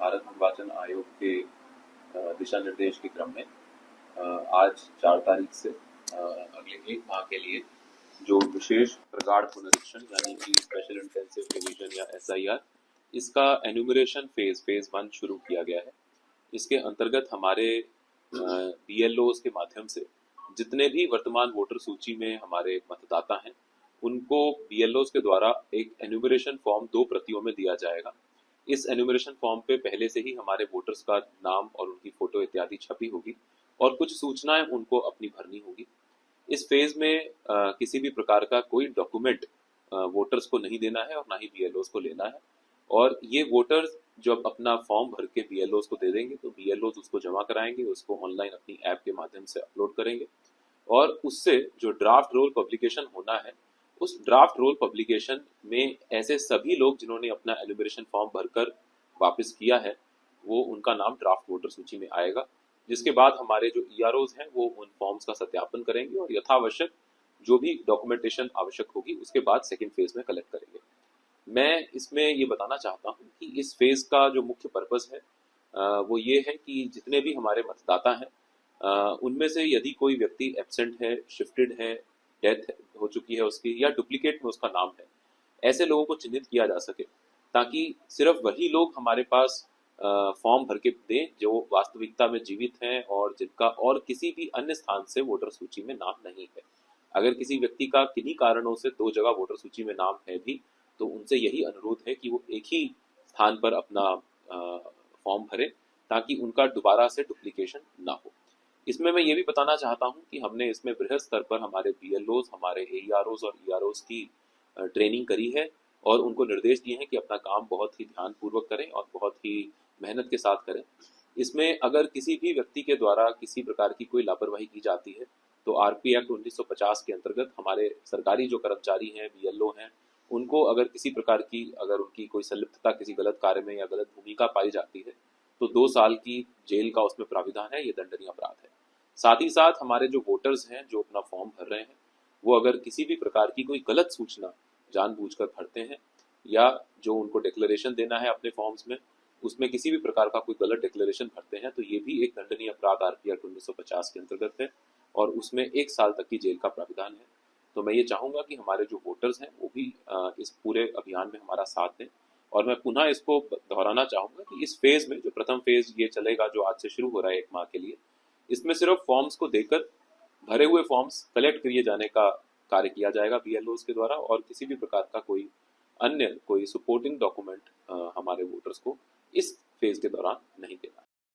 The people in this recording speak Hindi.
भारत निर्वाचन आयोग के दिशा निर्देश के क्रम में आज 4 तारीख से अगले 1 माह के लिए जो विशेष प्रगाढ़ पुनरीक्षण यानी कि स्पेशल इंटेंसिव रिवीजन या SIR, इसका एन्यूमरेशन फेज 1 शुरू किया गया है। इसके अंतर्गत हमारे BLOs के माध्यम से जितने भी वर्तमान वोटर सूची में हमारे मतदाता हैं, उनको BLOs के द्वारा एक एन्यूमरेशन फॉर्म 2 प्रतियों में दिया जाएगा। इस एन्यूमरेशन फॉर्म पे पहले से ही हमारे वोटर्स का नाम और उनकी फोटो इत्यादि छपी होगी और कुछ सूचनाएं उनको अपनी भरनी होगी। इस फेज में किसी भी प्रकार का कोई डॉक्यूमेंट वोटर्स को नहीं देना है और ना ही BLOs को लेना है। और ये वोटर्स जब अपना फॉर्म भर के BLOs को दे देंगे तो BLOs उसको जमा कराएंगे, उसको ऑनलाइन अपनी ऐप के माध्यम से अपलोड करेंगे और उससे जो ड्राफ्ट रोल पब्लिकेशन होना है, उस ड्राफ्ट रोल पब्लिकेशन में ऐसे सभी लोग जिन्होंने अपना एन्यूमरेशन फॉर्म भरकर वापस किया है, वो उनका नाम ड्राफ्ट वोटर सूची में आएगा। जिसके बाद हमारे जो EROs हैं वो उन फॉर्म्स का सत्यापन करेंगे और यथावश्यक जो भी डॉक्यूमेंटेशन आवश्यक होगी उसके बाद सेकेंड फेज में कलेक्ट करेंगे। मैं इसमें ये बताना चाहता हूँ कि इस फेज का जो मुख्य पर्पस है वो ये है कि जितने भी हमारे मतदाता हैं उनमें से यदि कोई व्यक्ति एब्सेंट है, शिफ्टेड है, डेथ हो चुकी है उसकी या डुप्लीकेट में उसका नाम है, ऐसे लोगों को चिन्हित किया जा सके ताकि सिर्फ वही लोग हमारे पास फॉर्म भर के दें जो वास्तविकता में जीवित हैं और जिनका और किसी भी अन्य स्थान से वोटर सूची में नाम नहीं है। अगर किसी व्यक्ति का किन्हीं कारणों से 2 जगह वोटर सूची में नाम है भी तो उनसे यही अनुरोध है कि वो एक ही स्थान पर अपना फॉर्म भरें ताकि उनका दोबारा से डुप्लीकेशन ना हो। इसमें मैं ये भी बताना चाहता हूँ कि हमने इसमें बृहद स्तर पर हमारे BLOs, हमारे AEROs और EROs की ट्रेनिंग करी है और उनको निर्देश दिए हैं कि अपना काम बहुत ही ध्यानपूर्वक करें और बहुत ही मेहनत के साथ करें। इसमें अगर किसी भी व्यक्ति के द्वारा किसी प्रकार की कोई लापरवाही की जाती है तो RP एक्ट 1950 के अंतर्गत हमारे सरकारी जो कर्मचारी हैं, BLO हैं, उनको अगर किसी प्रकार की अगर उनकी कोई संलिप्तता किसी गलत कार्य में या गलत भूमिका पाई जाती है तो 2 साल की जेल का उसमें प्राविधान है। ये दंडनीय अपराध है। साथ ही साथ हमारे जो वोटर्स हैं जो अपना फॉर्म भर रहे हैं, वो अगर किसी भी प्रकार की कोई गलत सूचना जानबूझकर भरते हैं या जो उनको डिक्लेरेशन देना है अपने फॉर्म्स में उसमें किसी भी प्रकार का कोई गलत डिक्लेरेशन भरते हैं तो ये भी एक दंडनीय अपराध RP एक्ट 1950 के अंतर्गत है और उसमें 1 साल तक की जेल का प्राविधान है। तो मैं ये चाहूंगा कि हमारे जो वोटर्स हैं वो भी इस पूरे अभियान में हमारा साथ दें। और मैं पुनः इसको दोहराना चाहूंगा कि इस फेज में जो प्रथम फेज ये चलेगा जो आज से शुरू हो रहा है 1 माह के लिए, इसमें सिर्फ फॉर्म्स को देकर भरे हुए फॉर्म्स कलेक्ट किए जाने का कार्य किया जाएगा BLOs के द्वारा और किसी भी प्रकार का कोई अन्य कोई सपोर्टिंग डॉक्यूमेंट हमारे वोटर्स को इस फेज के दौरान नहीं देना।